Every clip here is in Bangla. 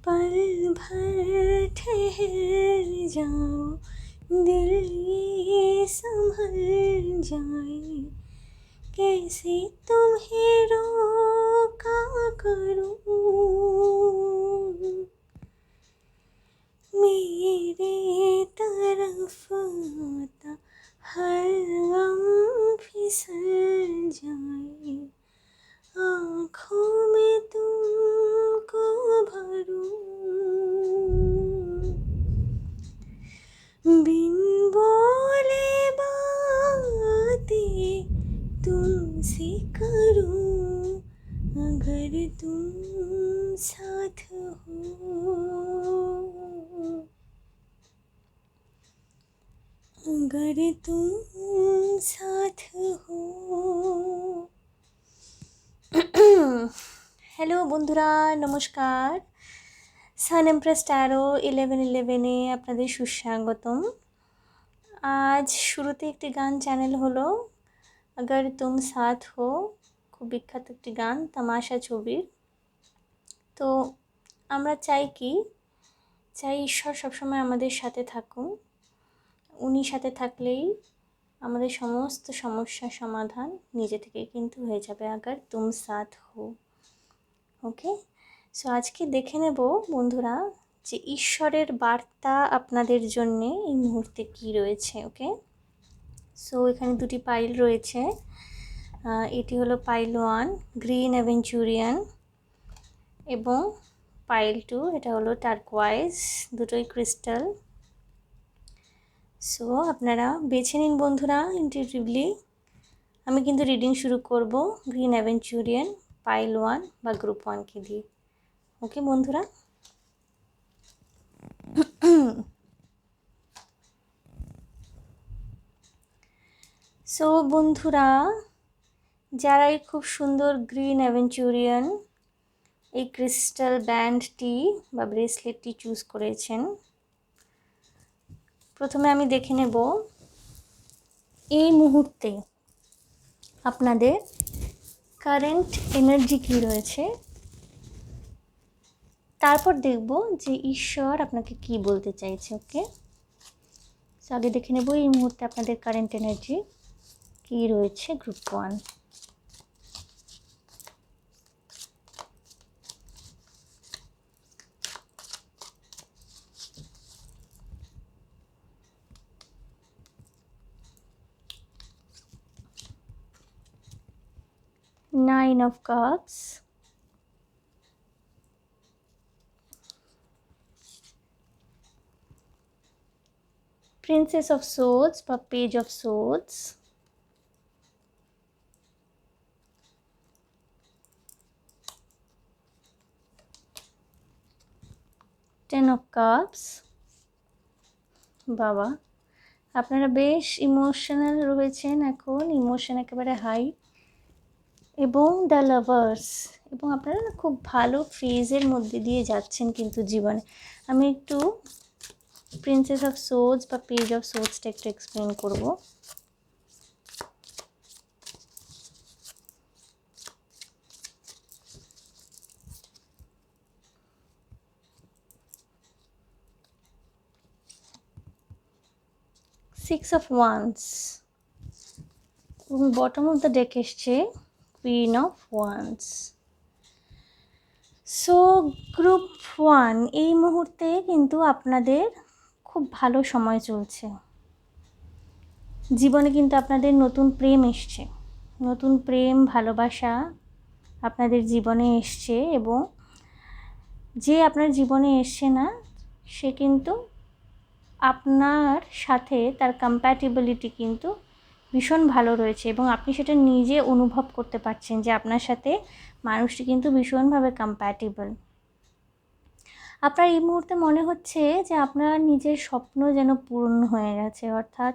पल भर ठहर जाओ, दिल ये संभल जाए, कैसे तुम्हें रोका करूं। मेरे तरफ आता हर गम फिसल जाए, आँखों में तुमको भरूं, बिन बोले बातें तुमसे करूं, अगर तुम साथ हो, अगर तुम साथ हो। হ্যালো বন্ধুরা, নমস্কার। সান এমপ্রেস ট্যারো 1111-এ আপনাদের সুস্বাগতম। আজ শুরুতে একটি গান চ্যানেল হলো अगर तुम साथ हो, খুব বিখ্যাত একটি গান তামাশা ছবির। তো আমরা চাই ঈশ্বর সবসময় আমাদের সাথে থাকুন। উনি সাথে থাকলেই আমাদের সমস্ত সমস্যার সমাধান নিজে থেকেই কিন্তু হয়ে যাবে। अगर तुम साथ हो, ওকে। সো আজকে দেখে নেব বন্ধুরা যে ঈশ্বরের বার্তা আপনাদের জন্যে এই মুহূর্তে কী রয়েছে। ওকে, সো এখানে দুটি পাইল রয়েছে। এটি হলো পাইল 1 গ্রিন অ্যাভেঞ্চুরিয়ান এবং পাইল 2 এটা হলো টার্কোয়াইজ, দুটোই ক্রিস্টাল। সো আপনারা বেছে নিন বন্ধুরা ইন্টিউটিভলি। আমি কিন্তু রিডিং শুরু করব গ্রিন অ্যাভেঞ্চুরিয়ান পাইল 1 বা গ্রুপ 1কে দিয়ে। ওকে বন্ধুরা, সো বন্ধুরা যারা এই খুব সুন্দর গ্রিন অ্যাভেঞ্চুরিয়ান এই ক্রিস্টাল ব্যান্ডটি বা ব্রেসলেটটি চুজ করেছেন, প্রথমে আমি দেখে নেব এই মুহূর্তে আপনাদের কারেন্ট এনার্জি কী রয়েছে, তারপর দেখব যে ঈশ্বর আপনাকে কি বলতে চাইছে। ওকে, সো আগে দেখে নেব এই মুহূর্তে আপনাদের কারেন্ট এনার্জি কী রয়েছে group 1। Nine of Cups, Princess of Swords বা Page of Swords, Ten of Cups। বাবা, আপনারা বেশ ইমোশনাল রয়েছেন এখন, ইমোশন একেবারে হাই, এবং দ্য লাভার্স, এবং আপনারা না খুব ভালো ফেজের মধ্যে দিয়ে যাচ্ছেন কিন্তু জীবনে। আমি একটু প্রিন্সেস অফ সোর্ডস বা পেজ অফ সোর্ডসটা একটু এক্সপ্লেন করব। সিক্স অফ ওয়ান্স এবং বটম অফ দ্য ডেক এসছে queen of once. So group 1 এই মুহূর্তে কিন্তু আপনাদের খুব ভালো সময় চলছে। জীবনে কিন্তু আপনাদের নতুন প্রেম এসছে, নতুন প্রেম ভালোবাসা আপনাদের জীবনে এসছে, এবং যে আপনার জীবনে এসছে না সে কিন্তু আপনার সাথে তার কম্প্যাটিবিলিটি কিন্তু ভীষণ ভালো রয়েছে, এবং আপনি সেটা নিজে অনুভব করতে পারছেন যে আপনার সাথে মানুষটি কিন্তু ভীষণভাবে কম্প্যাটিবল। আপনার এই মুহূর্তে মনে হচ্ছে যে আপনার নিজের স্বপ্ন যেন পূরণ হয়ে গেছে, অর্থাৎ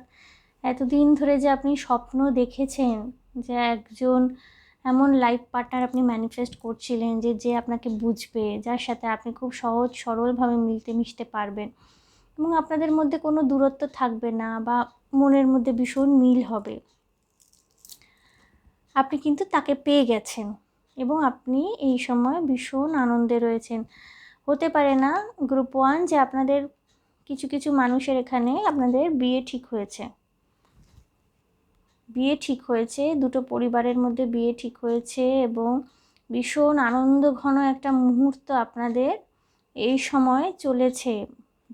এতদিন ধরে যে আপনি স্বপ্ন দেখেছেন যে একজন এমন লাইফ পার্টনার আপনি ম্যানিফেস্ট করছিলেন যে আপনাকে বুঝবে, যার সাথে আপনি খুব সহজ সরলভাবে মিশতে পারবেন, এবং আপনাদের মধ্যে কোনো দূরত্ব থাকবে না বা মনের মধ্যে ভীষণ মিল হবে, আপনি কিন্তু তাকে পেয়ে গেছেন এবং আপনি এই সময় ভীষণ আনন্দে রয়েছেন। হতে পারে না গ্রুপ 1 যে আপনাদের কিছু কিছু মানুষের এখানে আপনাদের বিয়ে ঠিক হয়েছে, দুটো পরিবারের মধ্যে বিয়ে ঠিক হয়েছে এবং ভীষণ আনন্দঘন একটা মুহূর্ত আপনাদের এই সময়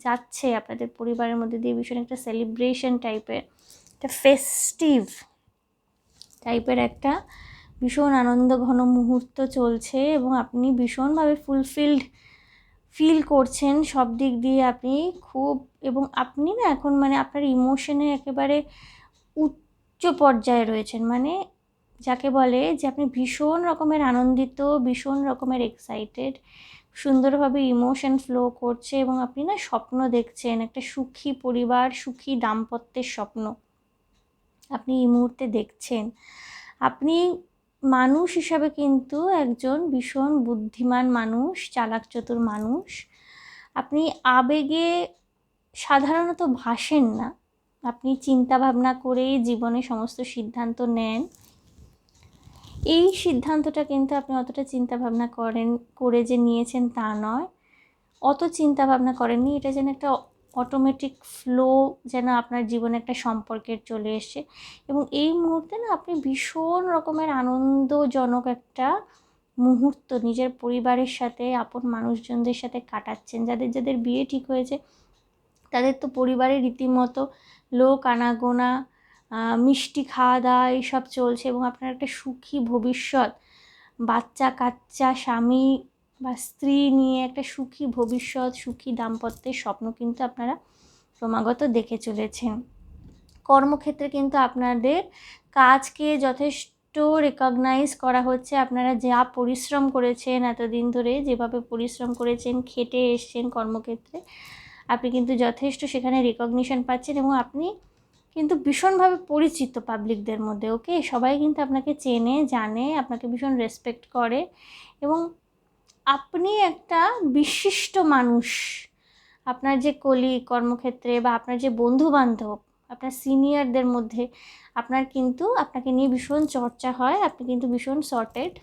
যাচ্ছে আপনাদের পরিবারের মধ্যে দিয়ে। ভীষণ একটা সেলিব্রেশন টাইপের, একটা ফেস্টিভ টাইপের একটা ভীষণ আনন্দঘন মুহূর্ত চলছে এবং আপনি ভীষণভাবে ফুলফিলড ফিল করছেন সব দিক দিয়ে আপনি খুব। এবং আপনি না এখন মানে আপনার ইমোশনে একেবারে উচ্চ পর্যায়ে রয়েছেন, মানে যাকে বলে যে আপনি ভীষণ রকমের আনন্দিত, ভীষণ রকমের এক্সাইটেড, সুন্দরভাবে ইমোশন ফ্লো করছে এবং আপনি না স্বপ্ন দেখছেন, একটা সুখী পরিবার, সুখী দাম্পত্যের স্বপ্ন আপনি এই মুহূর্তে দেখছেন। আপনি মানুষ হিসাবে কিন্তু একজন ভীষণ বুদ্ধিমান মানুষ, চালাক চতুর মানুষ। আপনি আবেগে সাধারণত ভাসেন না, আপনি চিন্তা ভাবনা করেই জীবনে সমস্ত সিদ্ধান্ত নেন। এই সিদ্ধান্তটা কিন্তু আপনি অতটা চিন্তা ভাবনা করে যে নিয়েছেন তা নয়, অত চিন্তা ভাবনা করেননি, এটা যেন একটা অটোমেটিক ফ্লো যেন আপনার জীবনে একটা সম্পর্কের চলে এসছে এবং এই মুহূর্তে না আপনি ভীষণ রকমের আনন্দজনক একটা মুহূর্ত নিজের পরিবারের সাথে, আপন মানুষজনদের সাথে কাটাচ্ছেন। যাদের যাদের বিয়ে ঠিক হয়েছে তাদের তো পরিবারে রীতিমতো লোক আনাগোনা, মিষ্টি খাওয়া দাওয়া এইসব চলছে এবং আপনার একটা সুখী ভবিষ্যৎ, বাচ্চা কাচ্চা, স্বামী বা স্ত্রী নিয়ে একটা সুখী ভবিষ্যৎ, সুখী দাম্পত্যের স্বপ্ন কিন্তু আপনারা ক্রমাগত দেখে চলেছেন। কর্মক্ষেত্রে কিন্তু আপনাদের কাজকে যথেষ্ট রেকগনাইজ করা হচ্ছে। আপনারা যা পরিশ্রম করেছেন এতদিন ধরে, যেভাবে পরিশ্রম করেছেন, খেটে এসছেন কর্মক্ষেত্রে, আপনি কিন্তু যথেষ্ট সেখানে রেকগনিশন পাচ্ছেন এবং আপনি কিন্তু ভীষণভাবে পরিচিত পাবলিকদের মধ্যে। ওকে, সবাই কিন্তু আপনাকে চেনে, জানে, আপনাকে ভীষণ রেসপেক্ট করে এবং আপনি একটা বিশিষ্ট মানুষ। আপনার যে কলিগ কর্মক্ষেত্রে বা আপনার যে বন্ধুবান্ধব, আপনার সিনিয়রদের মধ্যে আপনাকে নিয়ে ভীষণ চর্চা হয়। আপনি কিন্তু ভীষণ সর্টেড,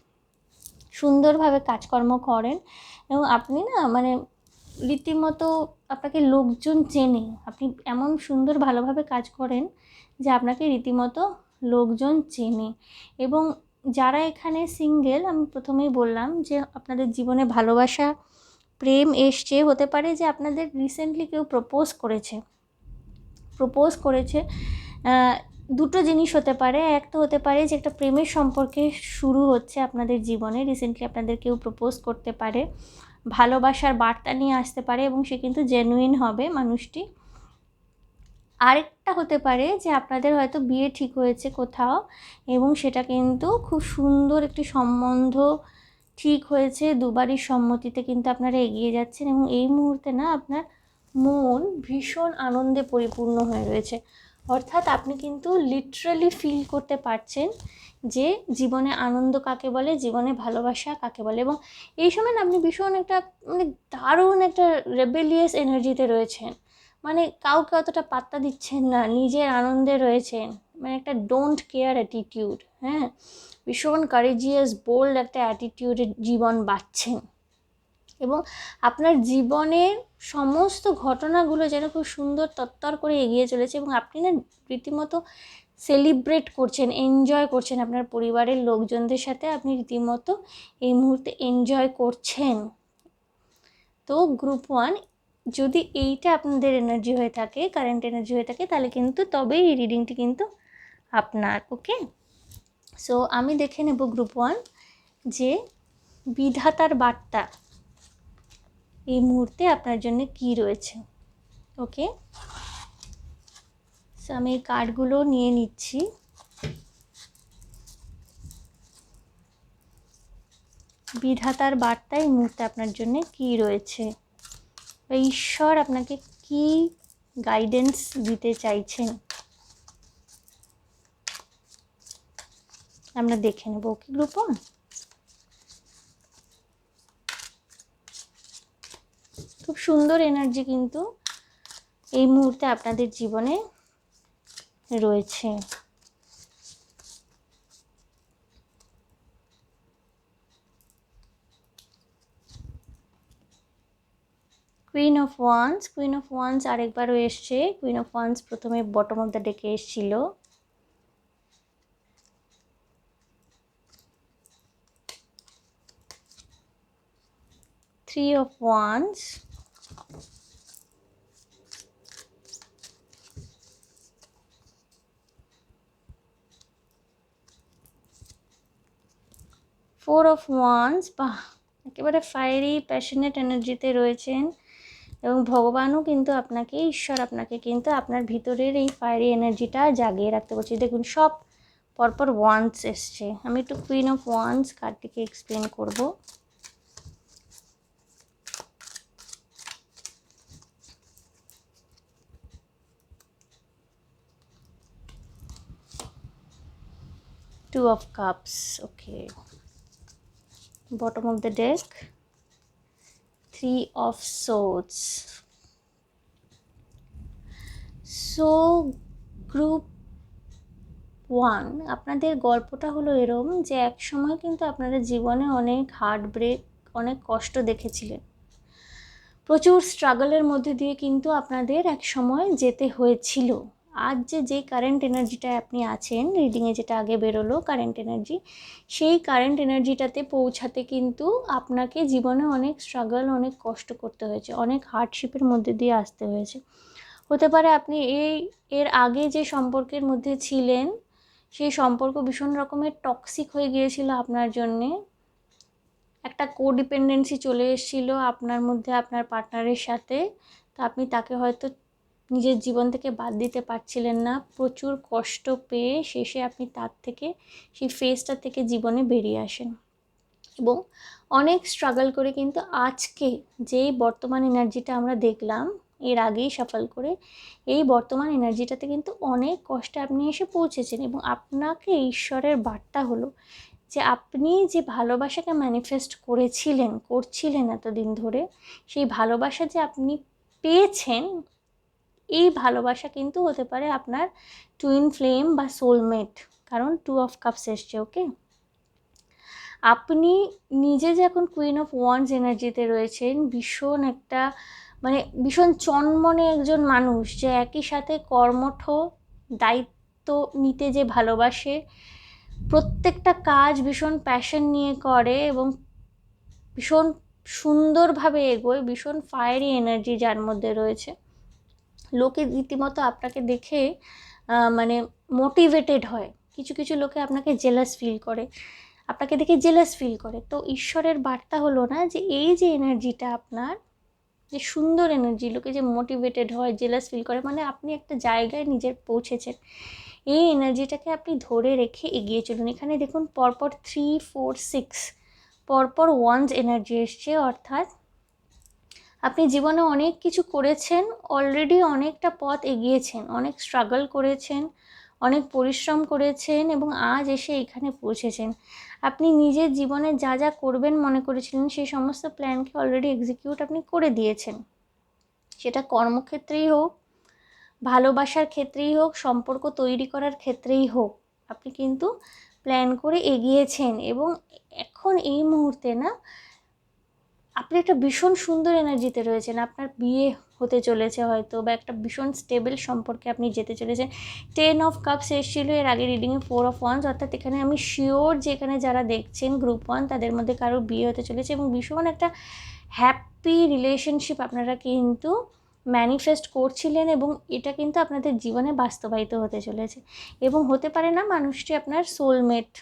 সুন্দরভাবে কাজকর্ম করেন এবং আপনি না মানে রীতিমতো আপনাকে লোকজন চেনে। আপনি এমন সুন্দর ভালোভাবে কাজ করেন যে আপনাকে রীতিমতো লোকজন চেনে। এবং যারা এখানে সিঙ্গেল, আমি প্রথমেই বললাম যে আপনাদের জীবনে ভালোবাসা, প্রেম এসছে, হতে পারে যে আপনাদের রিসেন্টলি কেউ প্রপোজ করেছে। দুটো জিনিস হতে পারে, এক তো হতে পারে যে একটা প্রেমের সম্পর্কে শুরু হচ্ছে আপনাদের জীবনে, রিসেন্টলি আপনাদের কেউ প্রপোজ করতে পারে, ভালোবাসার বার্তা নিয়ে আসতে পারে এবং সে কিন্তু জেনুইন হবে মানুষটি। আরেকটা হতে পারে যে আপনাদের হয়তো বিয়ে ঠিক হয়েছে কোথাও এবং সেটা কিন্তু খুব সুন্দর একটি সম্বন্ধ ঠিক হয়েছে, দুবারই সম্মতিতে কিন্তু আপনারা এগিয়ে যাচ্ছেন এবং এই মুহূর্তে না আপনার মন ভীষণ আনন্দে পরিপূর্ণ হয়ে রয়েছে। অর্থাৎ আপনি কিন্তু লিটারালি ফিল করতে পারছেন যে জীবনে আনন্দ কাকে বলে, জীবনে ভালোবাসা কাকে বলে। এবং এই সময় না আপনি ভীষণ একটা মানে দারুণ একটা রেবেলিয়াস এনার্জিতে রয়েছেন, মানে কাউকে অতটা পাত্তা দিচ্ছেন না, নিজের আনন্দে রয়েছেন, মানে একটা ডোন্ট কেয়ার অ্যাটিটিউড। হ্যাঁ, ভীষণ কারেজিয়াস, বোল্ড একটা অ্যাটিটিউডে জীবন বাঁচছেন এবং আপনার জীবনের সমস্ত ঘটনাগুলো যেন খুব সুন্দর তত্তর করে এগিয়ে চলেছে এবং আপনি না রীতিমতো সেলিব্রেট করছেন, এনজয় করছেন আপনার পরিবারের লোকজনদের সাথে। আপনি রীতিমতো এই মুহূর্তে এনজয় করছেন। তো গ্রুপ 1, যদি এইটা আপনাদের এনার্জি হয়ে থাকে, কারেন্ট এনার্জি হয়ে থাকে, তাহলে কিন্তু তবেই এই রিডিংটি কিন্তু আপনার। ওকে, সো আমি দেখে নেব গ্রুপ 1 যে বিধাতার বার্তা এই মুহূর্তে আপনার জন্য কি রয়েছে। ওকে, সো আমি এই কার্ডগুলো নিয়ে নিচ্ছি। বিধাতার বার্তা এই মুহূর্তে আপনার জন্য কি রয়েছে, ঈশ্বর আপনাকে কি গাইডেন্স দিতে চাইছেন আমরা দেখে নেব। ওকে গ্রুপ 1, খুব সুন্দর এনার্জি কিন্তু এই মুহূর্তে আপনাদের জীবনে রয়েছে। কুইন অফ ওয়ান্স আরেকবারও এসছে। কুইন অফ ওয়ান্স প্রথমে বটম অফ দ্য ডেকে এসছিল। Three of wands, four of wands. বাহ, একেবারে ফায়ারি প্যাশনেট এনার্জিতে রয়েছেন এবং ভগবানও কিন্তু আপনাকে, ঈশ্বর আপনাকে কিন্তু আপনার ভিতরের এই ফায়ারি এনার্জিটা জাগিয়ে রাখতে বলছি। দেখুন সব পরপর ওয়ান্স এসছে। আমি একটু কুইন অফ ওয়ান্স কার্ডটিকে এক্সপ্লেন করব। Two of cups, okay, bottom of the deck, three of swords. So group 1, আপনাদের গল্পটা হলো এরম যে এক সময় কিন্তু আপনারা জীবনে অনেক হার্ট ব্রেক, অনেক কষ্ট দেখেছিলেন, প্রচুর স্ট্রাগলের মধ্যে দিয়ে কিন্তু আপনাদের এক সময় যেতে হয়েছিল। আজ যে কারেন্ট এনার্জিটায় আপনি আছেন, রিডিংয়ে যেটা আগে বেরোলো কারেন্ট এনার্জি, সেই কারেন্ট এনার্জিটাতে পৌঁছাতে কিন্তু আপনাকে জীবনে অনেক স্ট্রাগল, অনেক কষ্ট করতে হয়েছে, অনেক হার্ডশিপের মধ্যে দিয়ে আসতে হয়েছে। হতে পারে আপনি এর আগে যে সম্পর্কের মধ্যে ছিলেন সেই সম্পর্ক ভীষণ রকমের টক্সিক হয়ে গিয়েছিল আপনার জন্যে, একটা কোডিপেন্ডেন্সি চলে এসেছিলো আপনার মধ্যে আপনার পার্টনারের সাথে। তো আপনি তাকে হয়তো নিজের জীবন থেকে বাদ দিতে পারছিলেন না, প্রচুর কষ্ট পেয়ে শেষে আপনি তার থেকে, সেই ফেজটা থেকে জীবনে বেরিয়ে আসেন এবং অনেক স্ট্রাগল করে কিন্তু আজকে যেই বর্তমান এনার্জিটা আমরা দেখলাম এর আগেই সাফল করে, এই বর্তমান এনার্জিটাতে কিন্তু অনেক কষ্টে আপনি এসে পৌঁছেছেন এবং আপনাকে ঈশ্বরের বার্তা হলো যে আপনি যে ভালোবাসাকে ম্যানিফেস্ট করছিলেন এতদিন ধরে, সেই ভালোবাসা যে আপনি পেয়েছেন, এই ভালোবাসা কিন্তু হতে পারে আপনার টুইন ফ্লেম বা সোলমেট, কারণ টু অফ কাপস এসছে। ওকে, আপনি নিজে যে এখন কুইন অফ ওয়ান্স এনার্জিতে রয়েছেন, ভীষণ একটা মানে ভীষণ চনমনে একজন মানুষ যে একই সাথে কর্মঠ, দায়িত্ব নিতে যে ভালোবাসে, প্রত্যেকটা কাজ ভীষণ প্যাশন নিয়ে করে এবং ভীষণ সুন্দরভাবে এগোয়, ভীষণ ফায়ারি এনার্জি যার মধ্যে রয়েছে। লোকে রীতিমতো আপনাকে দেখে মানে মোটিভেটেড হয়, কিছু কিছু লোকে আপনাকে জেলাস ফিল করে, আপনাকে দেখে জেলাস ফিল করে। তো ঈশ্বরের বার্তা হলো না যে এই যে এনার্জিটা আপনার, যে সুন্দর এনার্জি, লোকে যে মোটিভেটেড হয়, জেলাস ফিল করে, মানে আপনি একটা জায়গায় নিজের পৌঁছেছেন, এই এনার্জিটাকে আপনি ধরে রেখে এগিয়ে চলুন। এখানে দেখুন পরপর 3, 4, 6 পরপর ওয়ান্স এনার্জি এসছে, অর্থাৎ আপনি জীবনে অনেক কিছু করেছেন, অলরেডি অনেকটা পথ এগিয়েছেন, অনেক স্ট্রাগল করেছেন, অনেক পরিশ্রম করেছেন এবং আজ এসে এখানে পৌঁছেছেন। আপনি নিজের জীবনে যা যা করবেন মনে করেছিলেন সেই সমস্ত প্ল্যানকে অলরেডি এক্সিকিউট আপনি করে দিয়েছেন, সেটা কর্মক্ষেত্রেই হোক, ভালোবাসার ক্ষেত্রেই হোক, সম্পর্ক তৈরি করার ক্ষেত্রেই হোক, আপনি কিন্তু প্ল্যান করে এগিয়েছেন এবং এখন এই মুহূর্তে না আপনি একটা ভীষণ সুন্দর এনার্জিতে রয়েছেন, আপনার বিয়ে হতে চলেছে হয়তো, বা একটা ভীষণ স্টেবল সম্পর্কে আপনি যেতে চলেছেন। 10 অফ কাপস এসেছিলো এর আগে রিডিংয়ে 4 অফ ওয়ান্স, অর্থাৎ এখানে আমি শিওর যে এখানে যারা দেখছেন গ্রুপ 1 তাদের মধ্যে কারো বিয়ে হতে চলেছে এবং ভীষণ একটা হ্যাপি রিলেশনশিপ আপনারা কিন্তু ম্যানিফেস্ট করছিলেন এবং এটা কিন্তু আপনাদের জীবনে বাস্তবায়িত হতে চলেছে এবং হতে পারে না মানুষটি আপনার সোলমেট,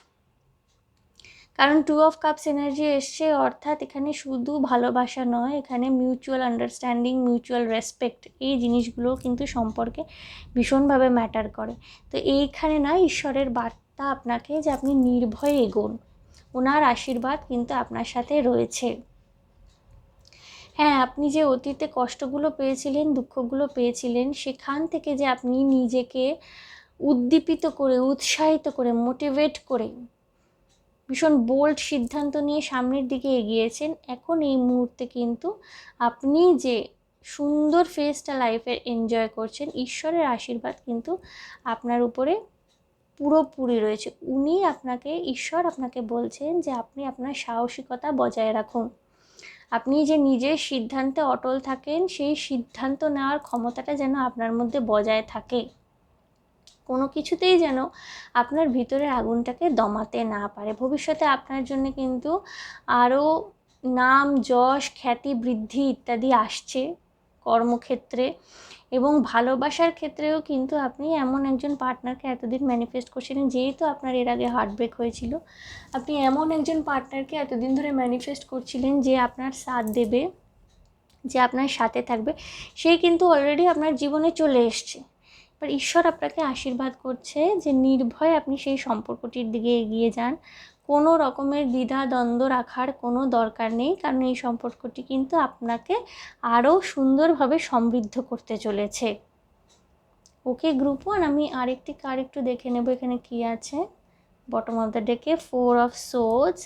কারণ টু অফ কাপস এনার্জি এসছে, অর্থাৎ এখানে শুধু ভালোবাসা নয়, এখানে মিউচুয়াল আন্ডারস্ট্যান্ডিং, মিউচুয়াল রেসপেক্ট, এই জিনিসগুলো কিন্তু সম্পর্কে ভীষণভাবে ম্যাটার করে। তো এইখানে না ঈশ্বরের বার্তা আপনাকে যে আপনি নির্ভয়ে এগোন, ওনার আশীর্বাদ কিন্তু আপনার সাথে রয়েছে। হ্যাঁ, আপনি যে অতীতে কষ্টগুলো পেয়েছিলেন, দুঃখগুলো পেয়েছিলেন, সেখান থেকে যে আপনি নিজেকে উদ্দীপিত করে, উৎসাহিত করে, মোটিভেট করে ভীষণ বোল্ড সিদ্ধান্ত নিয়ে সামনের দিকে এগিয়েছেন, এখন এই মুহূর্তে কিন্তু আপনি যে সুন্দর ফেজটা লাইফের এনজয় করছেন, ঈশ্বরের আশীর্বাদ কিন্তু আপনার উপরে পুরোপুরি রয়েছে। ঈশ্বর আপনাকে বলছেন যে আপনি আপনার সাহসিকতা বজায় রাখুন, আপনি যে নিজের সিদ্ধান্তে অটল থাকেন, সেই সিদ্ধান্ত নেওয়ার ক্ষমতাটা যেন আপনার মধ্যে বজায় থাকে। কোনো কিছুতেই যেন আপনার ভিতরের আগুনটাকে দমাতে না পারে। ভবিষ্যতে আপনার জন্য কিন্তু আরও নাম, যশ, খ্যাতি, বৃদ্ধি ইত্যাদি আসছে কর্মক্ষেত্রে, এবং ভালোবাসার ক্ষেত্রেও কিন্তু আপনি এমন একজন পার্টনারকে এতদিন ম্যানিফেস্ট করছিলেন, যেহেতু আপনার এর আগে হার্টব্রেক হয়েছিল, আপনি এমন একজন পার্টনারকে এতদিন ধরে ম্যানিফেস্ট করছিলেন যে আপনার সাথ দেবে, যে আপনার সাথে থাকবে, সেই কিন্তু অলরেডি আপনার জীবনে চলে এসছে। এবার ঈশ্বর আপনাকে আশীর্বাদ করছে যে নির্ভয়ে আপনি সেই সম্পর্কটির দিকে এগিয়ে যান। কোনো রকমের দ্বিধা দ্বন্দ্ব রাখার কোনো দরকার নেই, কারণ এই সম্পর্কটি কিন্তু আপনাকে আরও সুন্দরভাবে সমৃদ্ধ করতে চলেছে। ওকে গ্রুপ 1, আমি আরেকটি কার্ড একটু দেখে নেব এখানে কি আছে। বটম অফ দ্য ডেকে 4 অফ সোর্ডস।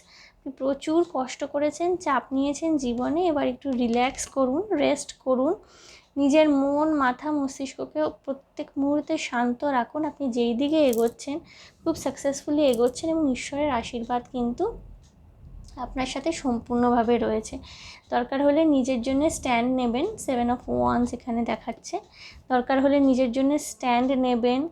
প্রচুর কষ্ট করেছেন, চাপ নিয়েছেন জীবনে, এবার একটু রিল্যাক্স করুন, রেস্ট করুন, নিজের মন, মাথা, মস্তিষ্ককে প্রত্যেক মুহূর্তে শান্ত রাখুন। আপনি যেই দিকে এগোচ্ছেন খুব সাকসেসফুলি এগোচ্ছেন, এবং ঈশ্বরের আশীর্বাদ কিন্তু আপনার সাথে সম্পূর্ণভাবে রয়েছে। দরকার হলে নিজের জন্য স্ট্যান্ড নেবেন, 7 অফ ওয়ান্স এখানে দেখাচ্ছে। দরকার হলে নিজের জন্য স্ট্যান্ড নেবেন।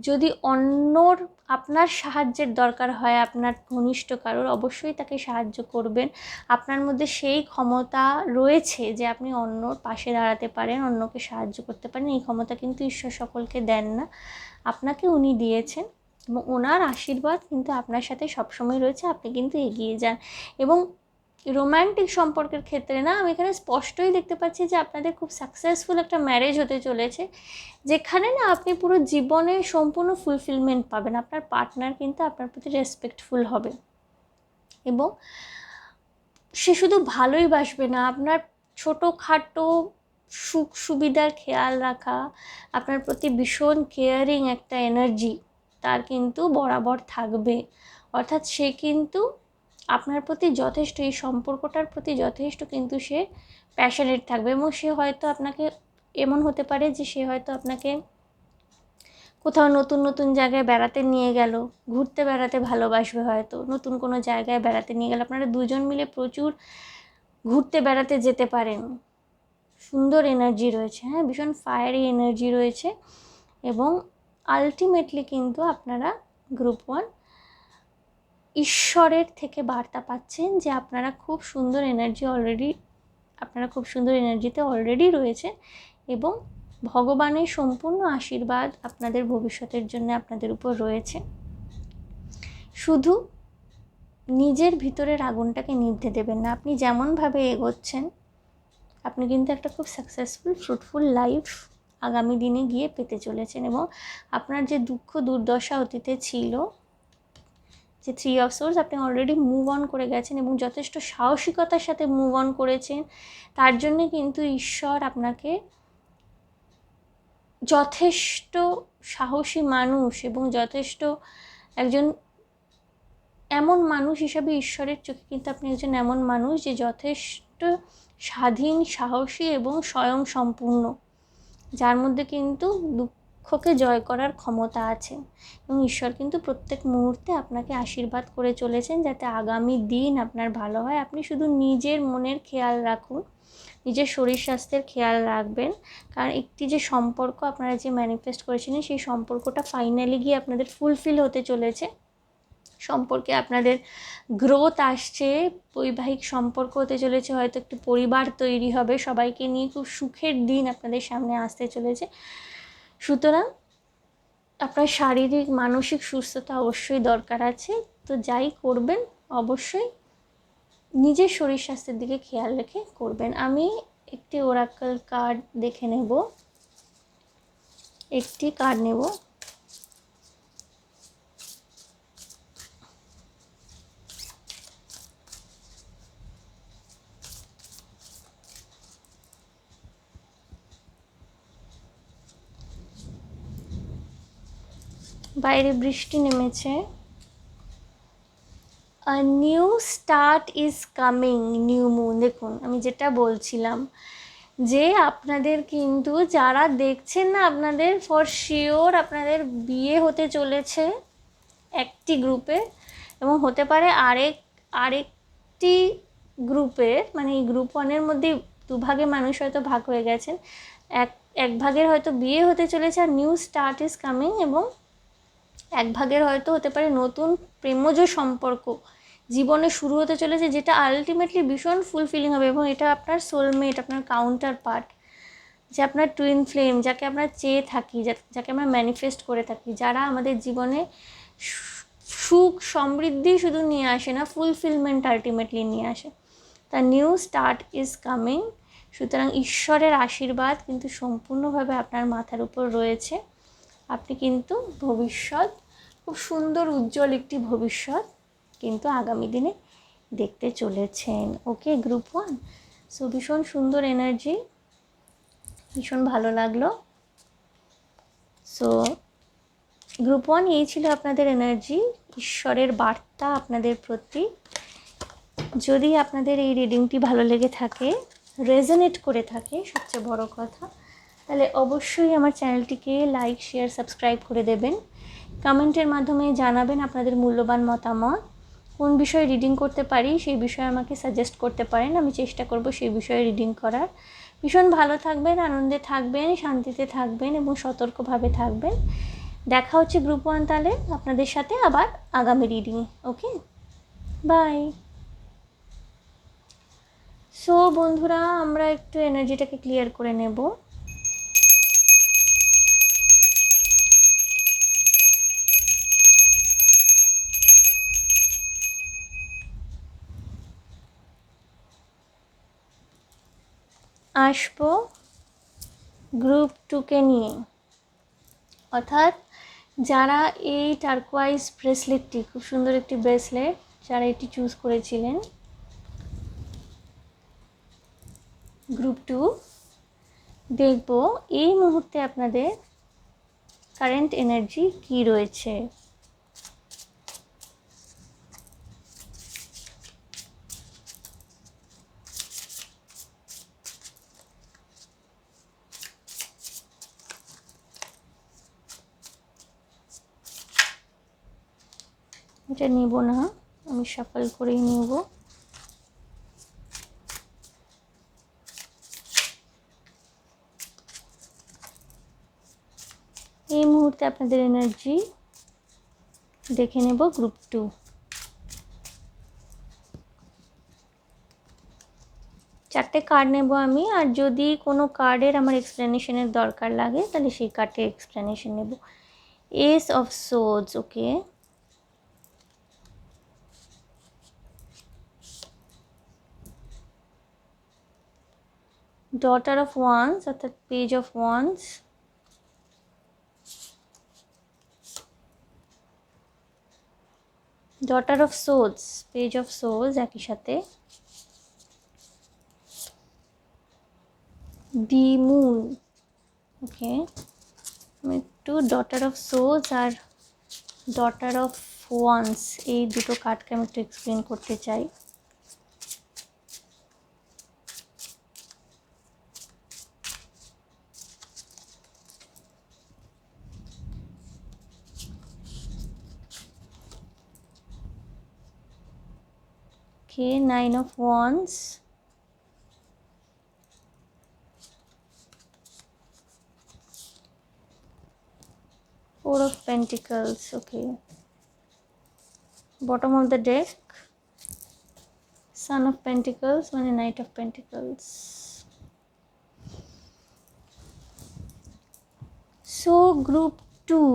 যদি অন্যর আপনার সাহায্যের দরকার হয়, আপনার ঘনিষ্ঠ কারোর, অবশ্যই তাকে সাহায্য করবেন। আপনার মধ্যে সেই ক্ষমতা রয়েছে যে আপনি অন্যর পাশে দাঁড়াতে পারেন, অন্যকে সাহায্য করতে পারেন। এই ক্ষমতা কিন্তু ঈশ্বর সকলকে দেন না, আপনাকে উনি দিয়েছেন, এবং ওনার আশীর্বাদ কিন্তু আপনার সাথে সবসময় রয়েছে। আপনি কিন্তু এগিয়ে যান। এবং রোম্যান্টিক সম্পর্কের ক্ষেত্রে না, আমি এখানে স্পষ্টই দেখতে পাচ্ছি যে আপনাদের খুব সাকসেসফুল একটা ম্যারেজ হতে চলেছে, যেখানে না আপনি পুরো জীবনে সম্পূর্ণ ফুলফিলমেন্ট পাবেন। আপনার পার্টনার কিন্তু আপনার প্রতি রেসপেক্টফুল হবে, এবং সে শুধু ভালোই বাসবে না, আপনার ছোটোখাটো সুখ সুবিধার খেয়াল রাখা, আপনার প্রতি ভীষণ কেয়ারিং একটা এনার্জি তার কিন্তু বরাবর থাকবে। অর্থাৎ সে কিন্তু আপনার প্রতি যথেষ্ট, এই সম্পর্কটার প্রতি যথেষ্ট কিন্তু সে প্যাশনেট থাকবে। এবং সে হয়তো আপনাকে, এমন হতে পারে যে সে হয়তো আপনাকে কোথাও নতুন নতুন জায়গায় বেড়াতে নিয়ে গেল, ঘুরতে বেড়াতে ভালোবাসবে, হয়তো নতুন কোনো জায়গায় বেড়াতে নিয়ে গেল, আপনারা দুজন মিলে প্রচুর ঘুরতে বেড়াতে যেতে পারেন। সুন্দর এনার্জি রয়েছে, হ্যাঁ, ভীষণ ফায়ারি এনার্জি রয়েছে। এবং আলটিমেটলি কিন্তু আপনারা গ্রুপ 1 ঈশ্বরের থেকে বার্তা পাচ্ছেন যে আপনারা খুব সুন্দর এনার্জিতে অলরেডি রয়েছে, এবং ভগবানের সম্পূর্ণ আশীর্বাদ আপনাদের ভবিষ্যতের জন্য আপনাদের উপর রয়েছে। শুধু নিজের ভিতরের আগুনটাকে নিভতে দেবেন না। আপনি যেমনভাবে এগোচ্ছেন, আপনি কিন্তু একটা খুব সাকসেসফুল ফ্রুটফুল লাইফ আগামী দিনে গিয়ে পেতে চলেছেন। এবং আপনার যে দুঃখ দুর্দশা অতীতে ছিল, যে 3 অফ সোর্স, আপনি অলরেডি মুভ অন করে গেছেন, এবং যথেষ্ট সাহসিকতার সাথে মুভ অন করেছেন। তার জন্যে কিন্তু ঈশ্বর আপনাকে যথেষ্ট সাহসী মানুষ এবং যথেষ্ট একজন এমন মানুষ হিসাবে ঈশ্বরের চোখে কিন্তু আপনি একজন এমন মানুষ যে যথেষ্ট স্বাধীন, সাহসী এবং স্বয়ং সম্পূর্ণ, যার মধ্যে কিন্তু দুঃখকে জয় করার ক্ষমতা আছে। এবং ঈশ্বর কিন্তু প্রত্যেক মুহূর্তে আপনাকে আশীর্বাদ করে চলেছেন যাতে আগামী দিন আপনার ভালো হয়। আপনি শুধু নিজের মনের খেয়াল রাখুন, নিজের শরীর স্বাস্থ্যের খেয়াল রাখবেন, কারণ একটি যে সম্পর্ক আপনারা যে ম্যানিফেস্ট করেছিলেন, সেই সম্পর্কটা ফাইনালি গিয়ে আপনাদের ফুলফিল হতে চলেছে। সম্পর্কে আপনাদের গ্রোথ আসছে, বৈবাহিক সম্পর্ক হতে চলেছে, হয়তো একটি পরিবার তৈরি হবে, সবাইকে নিয়ে খুব সুখের দিন আপনাদের সামনে আসতে চলেছে। সুতরাং আপনার শারীরিক মানসিক সুস্থতা অবশ্যই দরকার আছে। তো যাই করবেন অবশ্যই নিজের শরীর স্বাস্থ্যের দিকে খেয়াল রেখে করবেন। আমি একটি ওরাকল কার্ড দেখে নেব, একটি কার্ড নেব। বাইরে বৃষ্টি নেমেছে। New start is coming, new moon. দেখুন আমি যেটা বলছিলাম যে আপনাদের কিন্তু যারা দেখছেন না, আপনাদের ফর শিওর আপনাদের বিয়ে হতে চলেছে একটি গ্রুপে, এবং হতে পারে আরেকটি গ্রুপের, মানে এই গ্রুপ 1-এর মধ্যে দুভাগে মানুষ হয়তো ভাগ হয়ে গেছেন। এক ভাগের হয়তো বিয়ে হতে চলেছে আর নিউ স্টার্ট ইজ কামিং, এবং এক ভাগের হয়তো হতে পারে নতুন প্রেমজ সম্পর্ক জীবনে শুরু হতে চলেছে, যেটা আলটিমেটলি ভীষণ ফুলফিলিং হবে। এবং এটা আপনার সোলমেট, আপনার কাউন্টার পার্ট, যে আপনার টুইন ফ্লেম, যাকে আমরা চেয়ে থাকি, যাকে আমরা ম্যানিফেস্ট করে থাকি, যারা আমাদের জীবনে সুখ সমৃদ্ধি শুধু নিয়ে আসে না, ফুলফিলমেন্ট আলটিমেটলি নিয়ে আসে। তা নিউ স্টার্ট ইজ কামিং। সুতরাং ঈশ্বরের আশীর্বাদ কিন্তু সম্পূর্ণভাবে আপনার মাথার উপর রয়েছে। আপনি কিন্তু ভবিষ্যৎ, খুব সুন্দর উজ্জ্বল একটি ভবিষ্যৎ কিন্তু আগামী দিনে দেখতে চলেছেন। ওকে গ্রুপ 1, সো ভীষণ সুন্দর এনার্জি, ভীষণ ভালো লাগলো। সো গ্রুপ 1 এই ছিল আপনাদের এনার্জি, ঈশ্বরের বার্তা আপনাদের প্রতি। যদি আপনাদের এই রিডিংটি ভালো লেগে থাকে, রেজোনেট করে থাকে, সবচেয়ে বড় কথা, তাহলে অবশ্যই আমার চ্যানেলটিকে লাইক, শেয়ার, সাবস্ক্রাইব করে দেবেন। কমেন্টের মাধ্যমে জানাবেন আপনাদের মূল্যবান মতামত। কোন বিষয়ে রিডিং করতে পারি সেই বিষয়ে আমাকে সাজেস্ট করতে পারেন, আমি চেষ্টা করব সেই বিষয়ে রিডিং করার। ভীষণ ভালো থাকবেন, আনন্দে থাকবেন, শান্তিতে থাকবেন এবং সতর্কভাবে থাকবেন। দেখা হচ্ছে গ্রুপ 1 তাহলে আপনাদের সাথে আবার আগামী রিডিং। Okay, by. সো বন্ধুরা, আমরা একটু এনার্জিটাকে ক্লিয়ার করে নেব। আসবো গ্রুপ 2-কে নিয়ে, অর্থাৎ যারা এই টার্কোয়াইজ ব্রেসলেটটি, খুব সুন্দর একটি ব্রেসলেট, যারা এটি চুজ করেছিলেন গ্রুপ 2, দেখব এই মুহূর্তে আপনাদের কারেন্ট এনার্জি কি রয়েছে। এটা নেব না, আমি শাফল করেই নেব। এই মুহূর্তে আপনাদের এনার্জি দেখে নেব গ্রুপ 2। চারটে কার্ড নেব আমি, আর যদি কোনো কার্ডের আমার এক্সপ্লেনেশনের দরকার লাগে তাহলে সেই কার্ডের এক্সপ্লেনেশন নেব। Ace of swords, okay, daughter of wands অর্থাৎ page of wands, daughter of swords, page of swords একই সাথে, দি মুন। ওকে, আমি একটু ডটার অফ সোর্ডস আর ডটার অফ ওয়ান্স এই দুটো কার্ডকে আমি একটু এক্সপ্লেন করতে চাই। ওকে, 9 of wands, Four of Pentacles, okay, bottom of the deck, Son of Pentacles, মানে Knight of Pentacles. So group 2,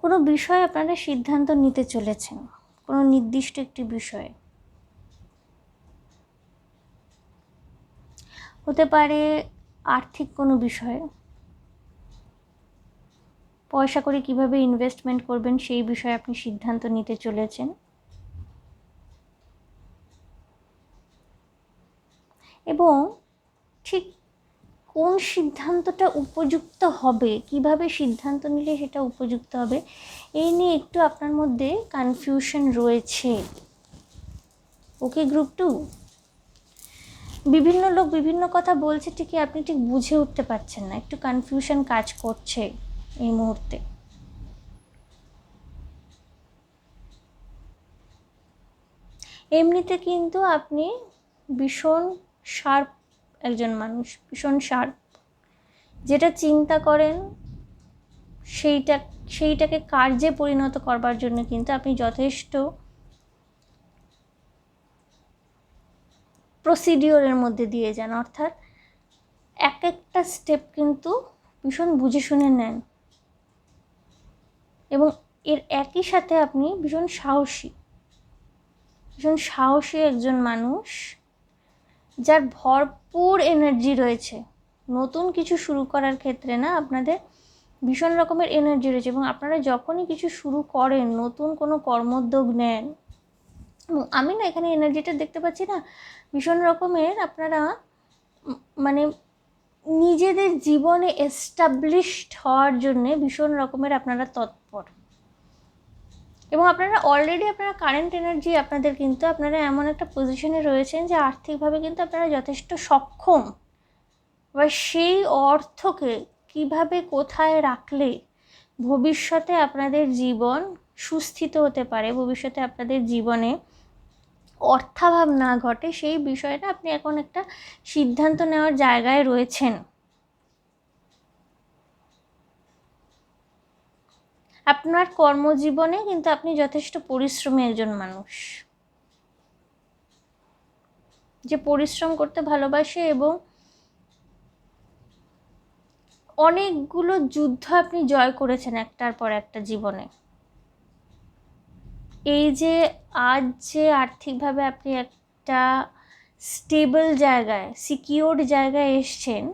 কোনো বিষয়ে আপনারা সিদ্ধান্ত নিতে চলেছেন, কোনো নির্দিষ্ট একটি বিষয়ে, হতে পারে আর্থিক কোনো বিষয়ে, পয়সা করে কিভাবে ইনভেস্টমেন্ট করবেন সেই বিষয়ে আপনি সিদ্ধান্ত নিতে চলেছেন, এবং ঠিক কোন সিদ্ধান্তটা উপযুক্ত হবে, কিভাবে সিদ্ধান্ত নিলে সেটা উপযুক্ত হবে, এই নিয়ে একটু আপনার মধ্যে কনফিউশন রয়েছে। ওকে গ্রুপ 2, বিভিন্ন লোক বিভিন্ন কথা বলছে, ঠিকই আপনি ঠিক বুঝে উঠতে পারছেন না, একটু কনফিউশন কাজ করছে এই মুহূর্তে। এমনিতে কিন্তু আপনি ভীষণ শার্প একজন মানুষ, ভীষণ শার্প। যেটা চিন্তা করেন সেইটাকে কার্যে পরিণত করবার জন্য কিন্তু আপনি যথেষ্ট প্রসিডিওরের মধ্যে দিয়ে যান, অর্থাৎ এক একটা স্টেপ কিন্তু ভীষণ বুঝে শুনে নেন, এবং এর একই সাথে আপনি ভীষণ সাহসী একজন মানুষ, যার ভরপুর এনার্জি রয়েছে। নতুন কিছু শুরু করার ক্ষেত্রে না আপনাদের ভীষণ রকমের এনার্জি রয়েছে, এবং আপনারা যখনই কিছু শুরু করেন, নতুন কোনো কর্মোদ্যোগ নেন, আমি না এখানে এনার্জিটা দেখতে পাচ্ছি না, ভীষণ রকমের আপনারা মানে নিজেদের জীবনে এস্টাবলিশড হওয়ার জন্যে ভীষণ রকমের আপনারা তৎপর, এবং আপনারা অলরেডি আপনারা কারেন্ট এনার্জি আপনাদের কিন্তু আপনারা এমন একটা পজিশনে রয়েছেন যে আর্থিকভাবে কিন্তু আপনারা যথেষ্ট সক্ষম। এবার সেই অর্থকে কিভাবে কোথায় রাখলে ভবিষ্যতে আপনাদের জীবন সুস্থিত হতে পারে, ভবিষ্যতে আপনাদের জীবনে অর্থাভাব না ঘটে, সেই বিষয়টা আপনি এখন একটা সিদ্ধান্ত নেওয়ার জায়গায় রয়েছেন। আপনার কর্মজীবনে কিন্তু আপনি যথেষ্ট পরিশ্রমী একজন মানুষ, যে পরিশ্রম করতে ভালোবাসে, এবং অনেকগুলো যুদ্ধ আপনি জয় করেছেন একটার পর একটা জীবনে। এই যে আজ যে আর্থিকভাবে আপনি একটা স্টেবল জায়গায়, সিকিউরড জায়গায় এসছেন,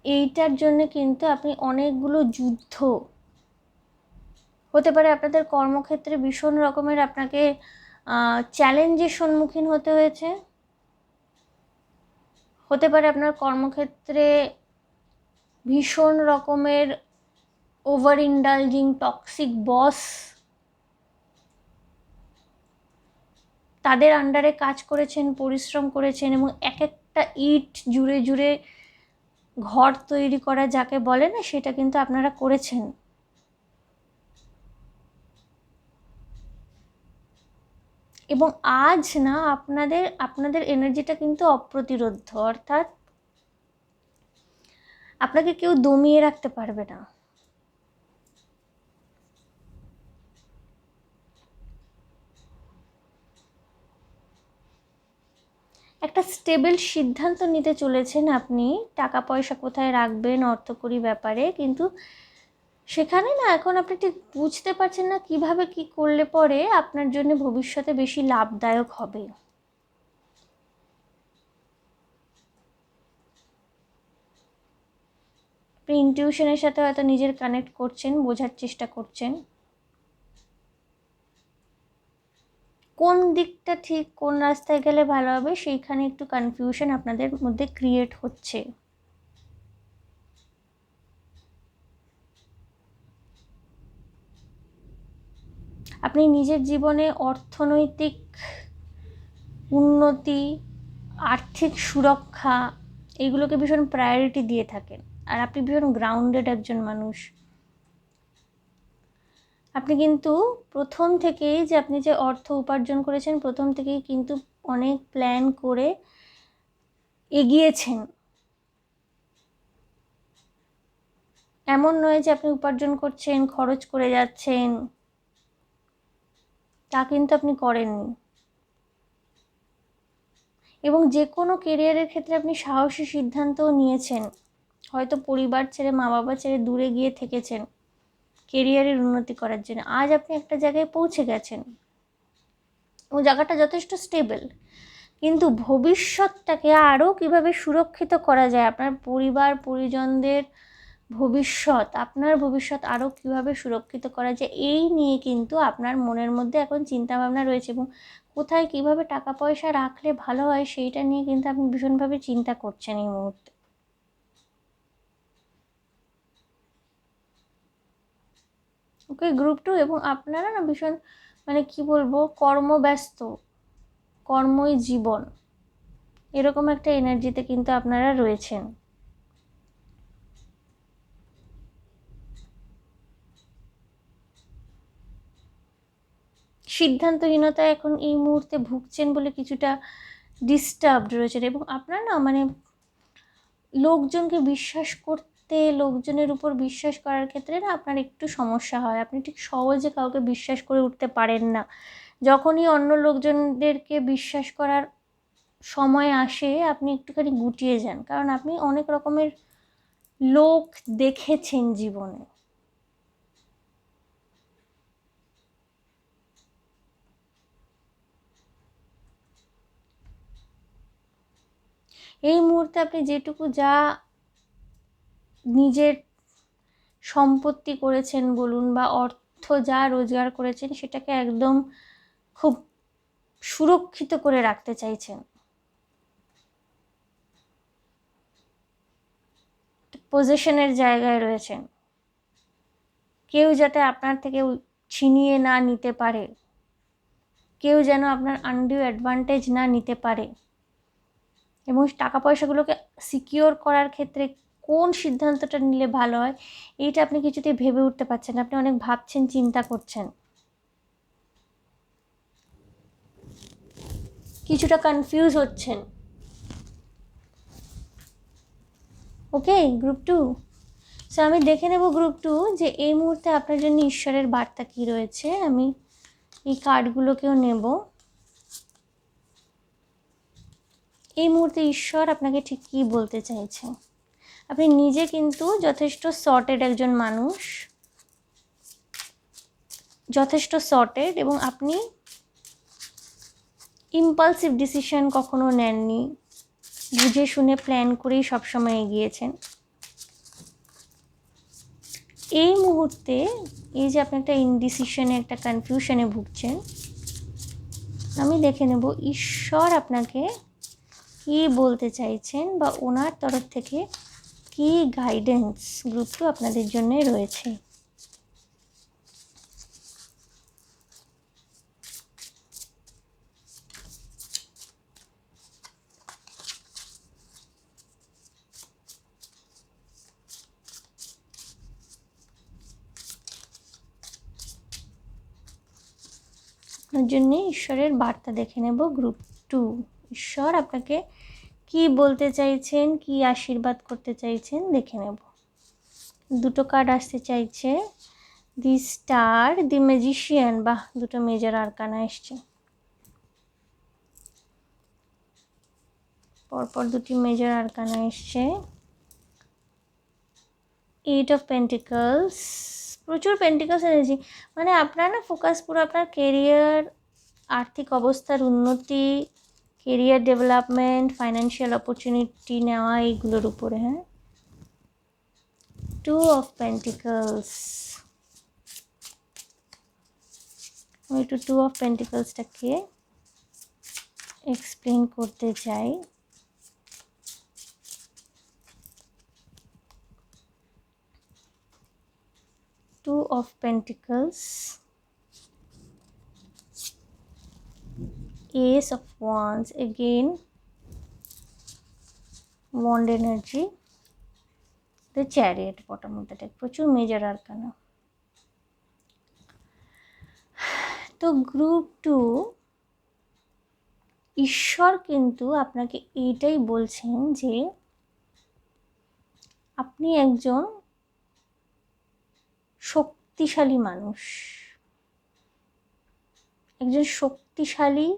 এইটার জন্য কিন্তু আপনি অনেকগুলো যুদ্ধ, হতে পারে আপনাদের কর্মক্ষেত্রে ভীষণ রকমের আপনাকে চ্যালেঞ্জের সম্মুখীন হতে হয়েছে, হতে পারে আপনার কর্মক্ষেত্রে ভীষণ রকমের ওভার ইন্ডালজিং টক্সিক বস, তাদের আন্ডারে কাজ করেছেন, পরিশ্রম করেছেন, এবং এক একটা ইট জুড়ে জুড়ে ঘর তৈরি করা যাকে বলে না, সেটা কিন্তু আপনারা করেছেন। এবং আজ না আপনাদের এনার্জিটা কিন্তু অপ্রতিরোধ, অর্থাৎ আপনাকে কেউ দমিয়ে রাখতে পারবে না। একটা স্টেবল সিদ্ধান্ত নিতে চলেছেন আপনি, টাকা পয়সা কোথায় রাখবেন, অর্থকরী ব্যাপারে, কিন্তু সেখানে না এখন আপনি ঠিক বুঝতে পারছেন না কিভাবে কি করলে পরে আপনার জন্য ভবিষ্যতে বেশি লাভদায়ক হবে। আপনি ইনটিউশনের সাথে হয়তো নিজের কানেক্ট করছেন, বোঝার চেষ্টা করছেন কোন দিকটা ঠিক, কোন রাস্তায় গেলে ভালো হবে, সেইখানে একটু কনফিউশন আপনাদের মধ্যে ক্রিয়েট হচ্ছে। আপনি নিজের জীবনে অর্থনৈতিক উন্নতি, আর্থিক সুরক্ষা, এইগুলোকে ভীষণ প্রায়োরিটি দিয়ে থাকেন, আর আপনি ভীষণ গ্রাউন্ডেড একজন মানুষ। আপনি কিন্তু প্রথম থেকেই যে আপনি যে অর্থ উপার্জন করেছেন, প্রথম থেকেই কিন্তু অনেক প্ল্যান করে এগিয়েছেন। এমন নয় যে আপনি উপার্জন করছেন, খরচ করে যাচ্ছেন, তা কিন্তু আপনি করেননি। এবং যে কোনো কেরিয়ারের ক্ষেত্রে আপনি সাহসী সিদ্ধান্তও নিয়েছেন, হয়তো পরিবার ছেড়ে, মা বাবা ছেড়ে দূরে গিয়ে থেকেছেন কেরিয়ারের উন্নতি করার জন্য। আজ আপনি একটা জায়গায় পৌঁছে গেছেন, ও জায়গাটা যথেষ্ট স্টেবল, কিন্তু ভবিষ্যৎটাকে আরও কীভাবে সুরক্ষিত করা যায়, আপনার পরিবার পরিজনদের ভবিষ্যৎ, আপনার ভবিষ্যৎ আরও কীভাবে সুরক্ষিত করা যায়, এই নিয়ে কিন্তু আপনার মনের মধ্যে এখন চিন্তাভাবনা রয়েছে, এবং কোথায় কীভাবে টাকা পয়সা রাখলে ভালো হয় সেইটা নিয়ে কিন্তু আপনি ভীষণভাবে চিন্তা করছেন এই মুহূর্তে। ওকে, গ্রুপ 2, এবং আপনারা না ভীষণ কি বলবো, কর্মব্যস্ত, কর্মই জীবন, এরকম একটা এনার্জিতে কিন্তু আপনারা রয়েছেন। সিদ্ধান্তহীনতা এখন এই মুহূর্তে ভুগছেন বলে কিছুটা ডিস্টার্বড রয়েছেন, এবং আপনার না মানে লোকজনকে বিশ্বাস করতে, লোকজনের উপর বিশ্বাস করার ক্ষেত্রে না আপনার একটু সমস্যা হয়। আপনি ঠিক সহজে কাউকে বিশ্বাস করে উঠতে পারেন না। যখনই অন্য লোকজনদেরকে বিশ্বাস করার সময় আসে আপনি একটুখানি গুটিয়ে যান, কারণ আপনি অনেক রকমের লোক দেখেছেন জীবনে। এই মুহূর্তে আপনি যেটুকু যা নিজের সম্পত্তি করেছেন বলুন বা অর্থ যা রোজগার করেছেন সেটাকে একদম খুব সুরক্ষিত করে রাখতে চাইছেন। পজিশনের জায়গায় রয়েছেন, কেউ যাতে আপনার থেকে ছিনিয়ে না নিতে পারে, কেউ যেন আপনার আনডিউ অ্যাডভান্টেজ না নিতে পারে। এবং টাকা পয়সাগুলোকে সিকিওর করার ক্ষেত্রে কোন সিদ্ধান্তটা নিলে ভালো হয় এইটা আপনি কিছুতেই ভেবে উঠতে পারছেন না। আপনি অনেক ভাবছেন, চিন্তা করছেন, কিছুটা কনফিউজ হচ্ছেন। ওকে গ্রুপ 2, সো আমি দেখে নেব গ্রুপ 2 যে এই মুহূর্তে আপনার জন্য ঈশ্বরের বার্তা কী রয়েছে। আমি এই কার্ডগুলোকেও নেব। এই মুহূর্তে ঈশ্বর আপনাকে ঠিক কী বলতে চাইছে। আপনি নিজে কিন্তু যথেষ্ট সর্টেড একজন মানুষ, যথেষ্ট সর্টেড, এবং আপনি ইম্পালসিভ ডিসিশন কখনো নেননি, বুঝে শুনে প্ল্যান করেই সবসময় এগিয়েছেন। এই মুহূর্তে এই যে আপনি একটা ইনডিসিশনে, একটা কনফিউশনে ভুগছেন, আমি দেখে নেব ঈশ্বর আপনাকে কী বলতে চাইছেন বা ওনার তরফ থেকে কী গাইডেন্স গ্রুপ 2 আপনাদের জন্য রয়েছে। আপনার জন্য ঈশ্বরের বার্তা দেখে নেব গ্রুপ 2। ঈশ্বর আপনাকে কি বলতে চাইছেন, কি আশীর্বাদ করতে চাইছেন দেখে নেব। দুটো কার্ড আসতে চাইছে, দি স্টার, দি ম্যাজিশিয়ান, বাহ দুটো মেজর আরকানা এসছে, পরপর দুটি মেজর আরকানা এসছে। 8 অফ পেন্টিকলস, প্রচুর পেন্টিকলস এনার্জি, মানে আপনার না ফোকাস পুরো আপনার কেরিয়ার, আর্থিক অবস্থার উন্নতি, কেরিয়ার ডেভেলপমেন্ট, ফাইন্যান্সিয়াল অপরচুনিটি নেওয়া, এইগুলোর উপরে। হ্যাঁ, 2 অফ পেন্টিকলস, আমি একটু 2 অফ পেন্টিকলসটাকে এক্সপ্লেন করতে চাই। Two of Pentacles, Ace of Wands, again Wand energy, the Chariot, bottom of the deck, প্রচুর মেজর আরকানা। তো গ্রুপ 2 ঈশ্বর কিন্তু আপনাকে এইটাই বলছেন যে আপনি একজন শক্তিশালী মানুষ, একজন শক্তিশালী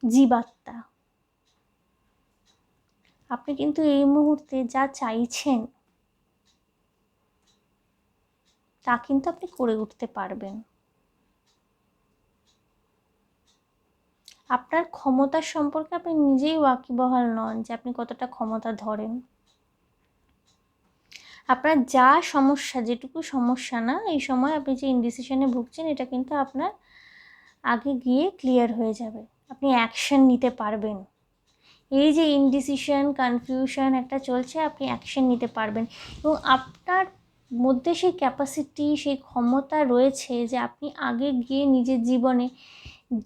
জীবাত্মা। আপনি কিন্তু এই মুহূর্তে যা চাইছেন তা কিন্তু আপনি করে উঠতে পারবেন। আপনার ক্ষমতার সম্পর্কে আপনি নিজেই ওয়াকিবহাল নন যে আপনি কতটা ক্ষমতা ধরেন। আপনার যা সমস্যা, যেটুকু সমস্যা না এই সময় আপনি যে ইনডিসিশনে ভুগছেন, এটা কিন্তু আপনার আগে গিয়ে ক্লিয়ার হয়ে যাবে, আপনি অ্যাকশন নিতে পারবেন। এই যে ইনডিসিশন, কনফিউশন একটা চলছে, আপনি অ্যাকশন নিতে পারবেন, এবং আপনার মধ্যে সেই ক্যাপাসিটি, সেই ক্ষমতা রয়েছে যে আপনি আগে গিয়ে নিজের জীবনে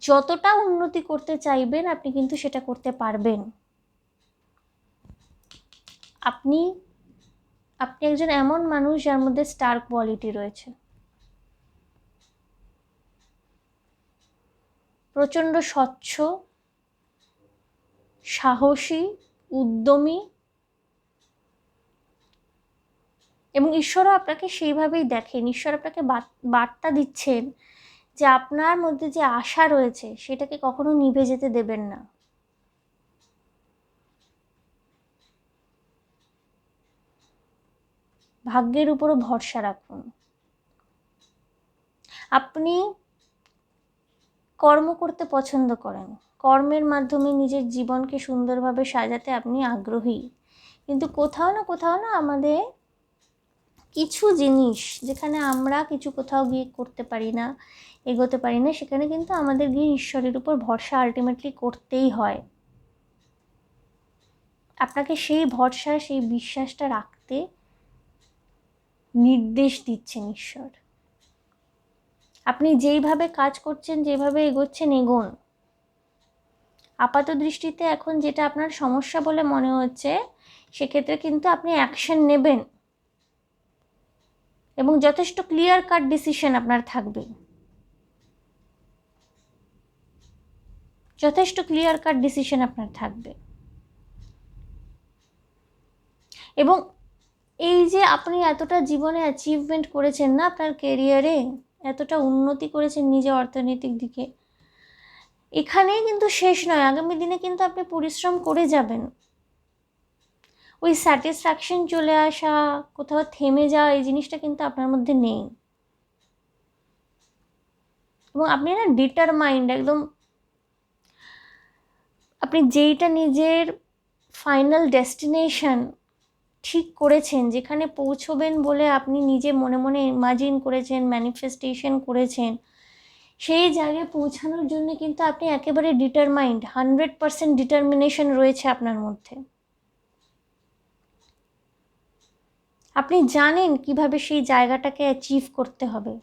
যতটা উন্নতি করতে চাইবেন আপনি কিন্তু সেটা করতে পারবেন। আপনি একজন এমন মানুষ যার মধ্যে স্টার কোয়ালিটি রয়েছে। প্রচণ্ড স্বচ্ছ, সাহসী, উদ্যমী, এবং ঈশ্বরও আপনাকে সেইভাবেই দেখেন। ঈশ্বর আপনাকে বার্তা দিচ্ছেন যে আপনার মধ্যে যে আশা রয়েছে সেটাকে কখনো নিভে যেতে দেবেন না। ভাগ্যের উপরও ভরসা রাখুন। আপনি কর্ম করতে পছন্দ করেন, কর্মের মাধ্যমে নিজের জীবনকে সুন্দরভাবে সাজাতে আপনি আগ্রহী, কিন্তু কোথাও না আমাদের কিছু জিনিস যেখানে আমরা কিছু কোথাও গিয়ে করতে পারি না, এগোতে পারি না, সেখানে কিন্তু আমাদের গিয়ে ঈশ্বরের উপর ভরসা আলটিমেটলি করতেই হয়। আপনাকে সেই ভরসা, সেই বিশ্বাসটা রাখতে নির্দেশ দিচ্ছেন ঈশ্বর। আপনি যেইভাবে কাজ করছেন, যেভাবে এগোচ্ছেন, এগোন। আপাত দৃষ্টিতে এখন যেটা আপনার সমস্যা বলে মনে হচ্ছে, সেক্ষেত্রে কিন্তু আপনি অ্যাকশন নেবেন এবং যথেষ্ট ক্লিয়ার কাট ডিসিশন আপনার থাকবে। যথেষ্ট ক্লিয়ার কাট ডিসিশন আপনার থাকবে। এবং এই যে আপনি এতটা জীবনে অ্যাচিভমেন্ট করেছেন না, আপনার কেরিয়ারে এতটা উন্নতি করেছেন নিজে অর্থনৈতিক দিকে, এখানেই কিন্তু শেষ নয়। আগামী দিনে কিন্তু আপনি পরিশ্রম করে যাবেন। ওই স্যাটিসফ্যাকশন চলে আসা, কোথাও থেমে যাওয়া, এই জিনিসটা কিন্তু আপনার মধ্যে নেই। এবং আপনি না ডিটারমাইন্ড একদম। আপনি যেইটা নিজের ফাইনাল ডেস্টিনেশন ঠিক করেছেন, যেখানে পৌঁছবেন বলে আপনি নিজে মনে মনে ইমাজিন করেছেন, ম্যানিফেস্টেশন করেছেন, সেই জায়গায় পৌঁছানোর জন্য কিন্তু আপনি একেবারে ডিটারমাইন্ড, 100% ডিটারমিনেশন রয়েছে আপনার মধ্যে। আপনি জানেন কিভাবে সেই জায়গাটাকে অ্যাচিভ করতে হবে,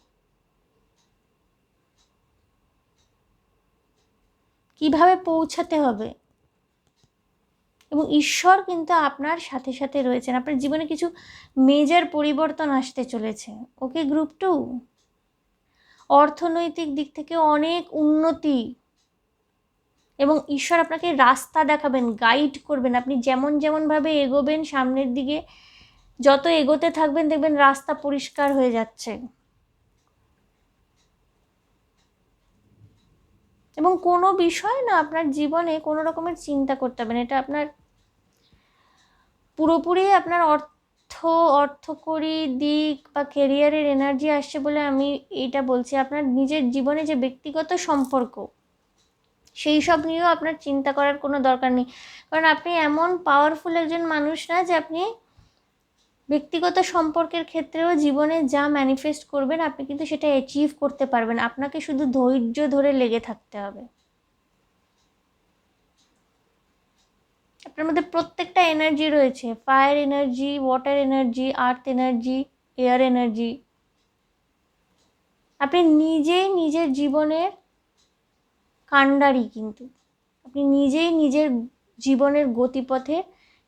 কিভাবে পৌঁছাতে হবে। এবং ঈশ্বর কিন্তু আপনার সাথে সাথে রয়েছেন। আপনার জীবনে কিছু মেজর পরিবর্তন আসতে চলেছে। ওকে গ্রুপ 2, অর্থনৈতিক দিক থেকে অনেক উন্নতি, এবং ঈশ্বর আপনাকে রাস্তা দেখাবেন, গাইড করবেন। আপনি যেমনভাবে এগোবেন সামনের দিকে, যত এগোতে থাকবেন দেখবেন রাস্তা পরিষ্কার হয়ে যাচ্ছে। এবং কোনো বিষয় না আপনার জীবনে কোনো রকমের চিন্তা করতে হবে না। এটা আপনার পুরোপুরি আপনার অর্থকরী দিক বা কেরিয়ারের এনার্জি আসছে বলে আমি এইটা বলছি। আপনার নিজের জীবনে যে ব্যক্তিগত সম্পর্ক, সেই সব নিয়েও আপনার চিন্তা করার কোনো দরকার নেই। কারণ আপনি এমন পাওয়ারফুল একজন মানুষ না যে আপনি ব্যক্তিগত সম্পর্কের ক্ষেত্রেও জীবনে যা ম্যানিফেস্ট করবেন আপনি কিন্তু সেটা অ্যাচিভ করতে পারবেন। আপনাকে শুধু ধৈর্য ধরে লেগে থাকতে হবে। আপনার মধ্যে প্রত্যেকটা এনার্জি রয়েছে, ফায়ার এনার্জি, ওয়াটার এনার্জি, আর্থ এনার্জি, এয়ার এনার্জি। আপনি নিজেই নিজের জীবনের কাণ্ডারি, কিন্তু আপনি নিজেই নিজের জীবনের গতিপথের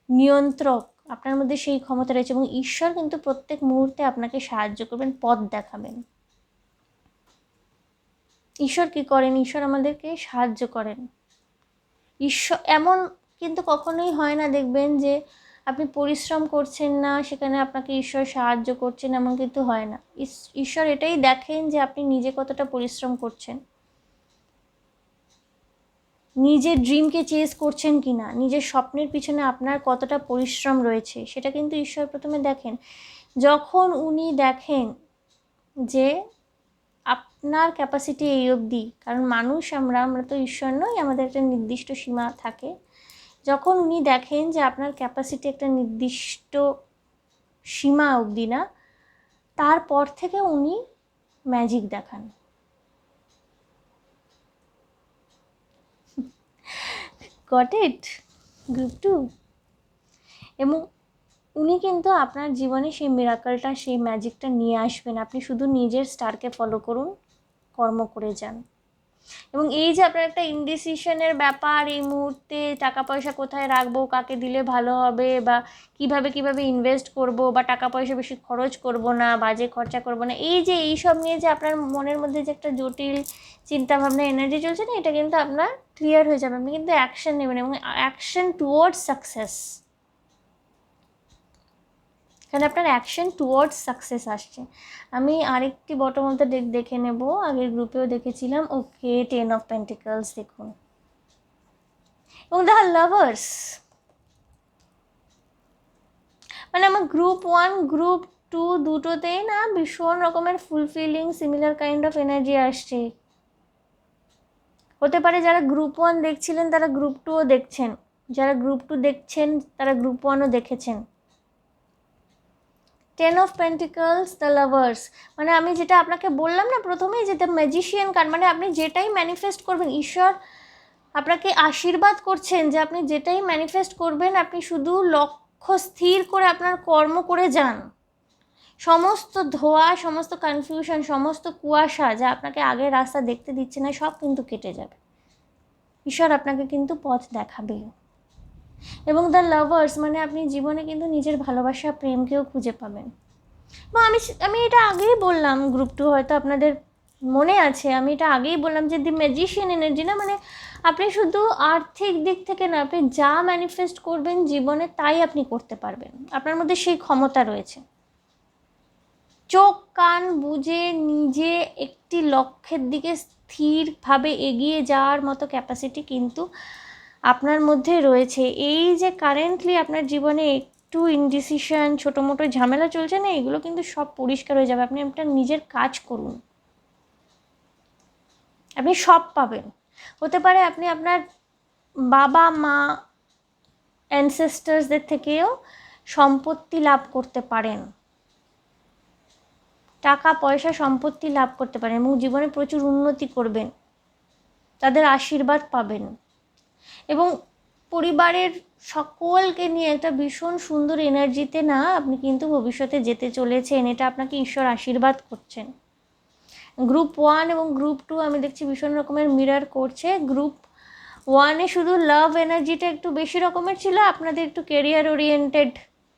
নিয়ন্ত্রক। আপনার মধ্যে সেই ক্ষমতা রয়েছে এবং ঈশ্বর কিন্তু প্রত্যেক মুহূর্তে আপনাকে সাহায্য করবেন, পথ দেখাবেন। ঈশ্বর কী করেন? ঈশ্বর আমাদেরকে সাহায্য করেন। ঈশ্বর এমন কিন্তু কখনোই হয় না দেখবেন যে আপনি পরিশ্রম করছেন না, সেখানে আপনাকে ঈশ্বর সাহায্য করছেন, এমন কিন্তু হয় না। ঈশ্বর এটাই দেখেন যে আপনি নিজে কতটা পরিশ্রম করছেন, নিজের ড্রিমকে চেজ করছেন কি না, নিজের স্বপ্নের পিছনে আপনার কতটা পরিশ্রম রয়েছে, সেটা কিন্তু ঈশ্বর প্রথমে দেখেন। যখন উনি দেখেন যে আপনার ক্যাপাসিটি এই অবধি, কারণ মানুষ আমরা তো ঈশ্বর নই, আমাদের একটা নির্দিষ্ট সীমা থাকে। যখন উনি দেখেন যে আপনার ক্যাপাসিটি একটা নির্দিষ্ট সীমা অবধি না, তারপর থেকে উনি ম্যাজিক দেখান। Got it? গ্রুপ 2। এবং উনি কিন্তু আপনার জীবনে সেই মিরাকলটা, সেই ম্যাজিকটা নিয়ে আসবেন। আপনি শুধু নিজের স্টারকে ফলো করুন, কর্ম করে যান। এবং এই যে আপনার একটা ইনডিসিশনের ব্যাপার, এই মুহূর্তে টাকা পয়সা কোথায় রাখবো, কাকে দিলে ভালো হবে, বা কিভাবে ইনভেস্ট করব, বা টাকা পয়সা বেশি খরচ করব না, বাজে খরচা করব না, এই যে এইসব নিয়ে যে আপনার মনের মধ্যে যে একটা জটিল চিন্তাভাবনা এনার্জি চলছে না, এটা কিন্তু আপনার ক্লিয়ার হয়ে যাবে। আপনি কিন্তু অ্যাকশন নেবেন, এবং অ্যাকশন টুয়ার্ডস সাকসেস, এখানে আপনার অ্যাকশন টুয়ার্ডস সাকসেস আসছে। আমি আরেকটি বটম অফ দ্য ডেক দেখে নেব, আগের গ্রুপেও দেখেছিলাম। ওকে, 10 অফ পেন্টিকলস দেখুন, এবং দ্য লাভার্স, মানে আমার গ্রুপ 1 গ্রুপ 2 দুটোতেই না ভীষণ রকমের fulfilling similar kind of energy আসছে। হতে পারে যারা গ্রুপ 1 দেখছিলেন তারা গ্রুপ 2ও দেখছেন, যারা গ্রুপ 2 দেখছেন তারা গ্রুপ 1ও দেখেছেন। 10 অফ পেন্টিকলস, দ্য লাভার্স, মানে আমি যেটা আপনাকে বললাম না প্রথমেই, যে দ্য ম্যাজিশিয়ান কার্ড, মানে আপনি যেটাই ম্যানিফেস্ট করবেন, ঈশ্বর আপনাকে আশীর্বাদ করছেন যে আপনি যেটাই ম্যানিফেস্ট করবেন, আপনি শুধু লক্ষ্য স্থির করে আপনার কর্ম করে যান। সমস্ত ধোঁয়া, সমস্ত কনফিউশন, সমস্ত কুয়াশা যা আপনাকে আগের রাস্তা দেখতে দিচ্ছে না, সব কিন্তু কেটে যাবে। ঈশ্বর আপনাকে কিন্তু পথ দেখাবে। এবং দ্য লাভার্স, মানে আপনি জীবনে কিন্তু নিজের ভালোবাসা, প্রেমকেও খুঁজে পাবেন। এবং আমি এটা আগেই বললাম, গ্রুপ 2 হয়তো আপনাদের মনে আছে, আমি এটা আগেই বললাম যে দি ম্যাজিশিয়ান এনার্জি না, মানে আপনি শুধু আর্থিক দিক থেকে না, আপনি যা ম্যানিফেস্ট করবেন জীবনে তাই আপনি করতে পারবেন। আপনার মধ্যে সেই ক্ষমতা রয়েছে। চোখ কান বুজে নিজে একটি লক্ষ্যের দিকে স্থিরভাবে এগিয়ে যাওয়ার মতো ক্যাপাসিটি কিন্তু আপনার মধ্যে রয়েছে। এই যে কারেন্টলি আপনার জীবনে একটু ইনডিসিশন, ছোটো মোটো ঝামেলা চলছে না, এগুলো কিন্তু সব পরিষ্কার হয়ে যাবে। আপনি আপনার নিজের কাজ করুন, আপনি সব পাবেন। হতে পারে আপনি আপনার বাবা মা অ্যানসেস্টার্সদের থেকেও সম্পত্তি লাভ করতে পারেন, টাকা পয়সা সম্পত্তি লাভ করতে পারেন, এবং জীবনে প্রচুর উন্নতি করবেন, তাদের আশীর্বাদ পাবেন, এবং পরিবারের সকলকে নিয়ে একটা ভীষণ সুন্দর এনার্জিতে না আপনি কিন্তু ভবিষ্যতে যেতে চলেছেন। এটা আপনাকে ঈশ্বর আশীর্বাদ করছেন। গ্রুপ 1 এবং গ্রুপ 2 আমি দেখছি ভীষণ রকমের মিরর করছে। গ্রুপ 1-এ শুধু লাভ এনার্জিটা একটু বেশি রকমের ছিল, আপনাদের একটু কেরিয়ার ওরিয়েন্টেড,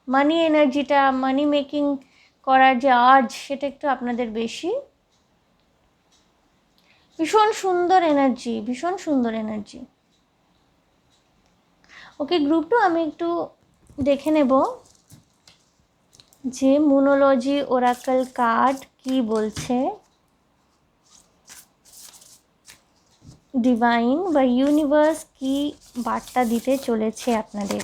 মানি এনার্জিটা, মানি মেকিং করার যে আর্জ, সেটা একটু আপনাদের বেশি। ভীষণ সুন্দর এনার্জি, ভীষণ সুন্দর এনার্জি। ওকে, গ্রুপ 2 আমি একটু দেখে নেব যে মুনোলজি ওরাকল কার্ড কি বলছে, ডিভাইন বা ইউনিভার্স কি বার্তা দিতে চলেছে আপনাদের।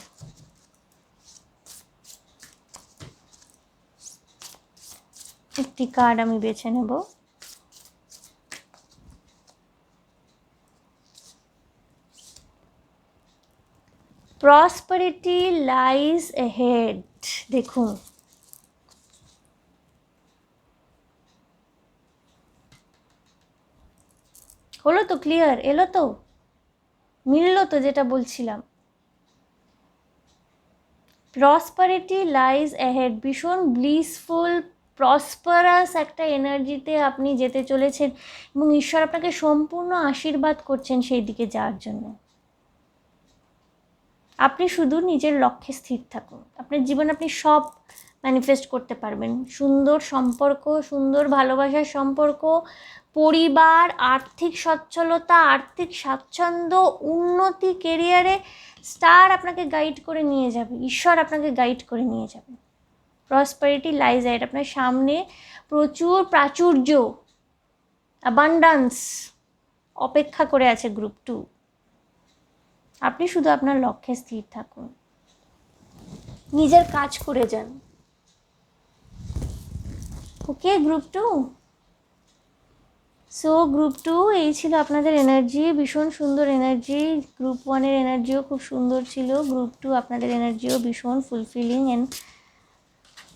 একটি কার্ড আমি বেছে নেব। প্রসপারিটি লাইজ অ্যাহেড, দেখুন হলো তো, ক্লিয়ার এলো তো, মিললো তো যেটা বলছিলাম। প্রসপারিটি লাইজ অ্যাহেড, ভীষণ ব্লিসফুল প্রসপারাস একটা এনার্জিতে আপনি যেতে চলেছেন, এবং ঈশ্বর আপনাকে সম্পূর্ণ আশীর্বাদ করছেন সেই দিকে যাওয়ার জন্য। আপনি শুধু নিজের লক্ষ্যে স্থির থাকুন, আপনার জীবনে আপনি সব ম্যানিফেস্ট করতে পারবেন। সুন্দর সম্পর্ক, সুন্দর ভালোবাসার সম্পর্ক, পরিবার, আর্থিক সচ্ছলতা, আর্থিক স্বাচ্ছন্দ্য, উন্নতি, কেরিয়ারে স্টার আপনাকে গাইড করে নিয়ে যাবে, ঈশ্বর আপনাকে গাইড করে নিয়ে যাবে। প্রসপারিটি লাইজ অ্যাহেড, আপনার সামনে প্রচুর প্রাচুর্য, অ্যাবান্ডান্স অপেক্ষা করে আছে গ্রুপ 2। আপনি শুধু আপনার লক্ষ্যে স্থির থাকুন, নিজের কাজ করে যান। ওকে গ্রুপ 2, সো গ্রুপ 2 এই ছিল আপনাদের এনার্জি, ভীষণ সুন্দর এনার্জি। গ্রুপ 1-এর এনার্জিও খুব সুন্দর ছিল, গ্রুপ 2 আপনাদের এনার্জিও ভীষণ ফুলফিলিং অ্যান্ড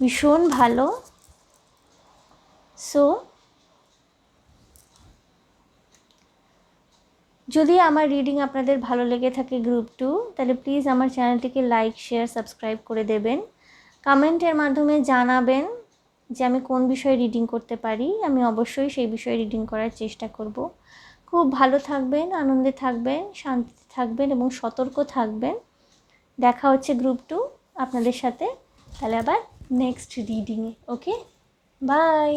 ভীষণ ভালো। সো যদি আমার রিডিং আপনাদের ভালো লেগে থাকে গ্রুপ 2, তাহলে প্লিজ আমার চ্যানেলটিকে লাইক, শেয়ার, সাবস্ক্রাইব করে দেবেন। কমেন্টের মাধ্যমে জানাবেন যে আমি কোন বিষয়ে রিডিং করতে পারি, আমি অবশ্যই সেই বিষয়ে রিডিং করার চেষ্টা করব। খুব ভালো থাকবেন, আনন্দে থাকবেন, শান্তিতে থাকবেন এবং সতর্ক থাকবেন। দেখা হচ্ছে গ্রুপ 2 আপনাদের সাথে, তাহলে আবার নেক্সট রিডিংয়ে। Okay, by.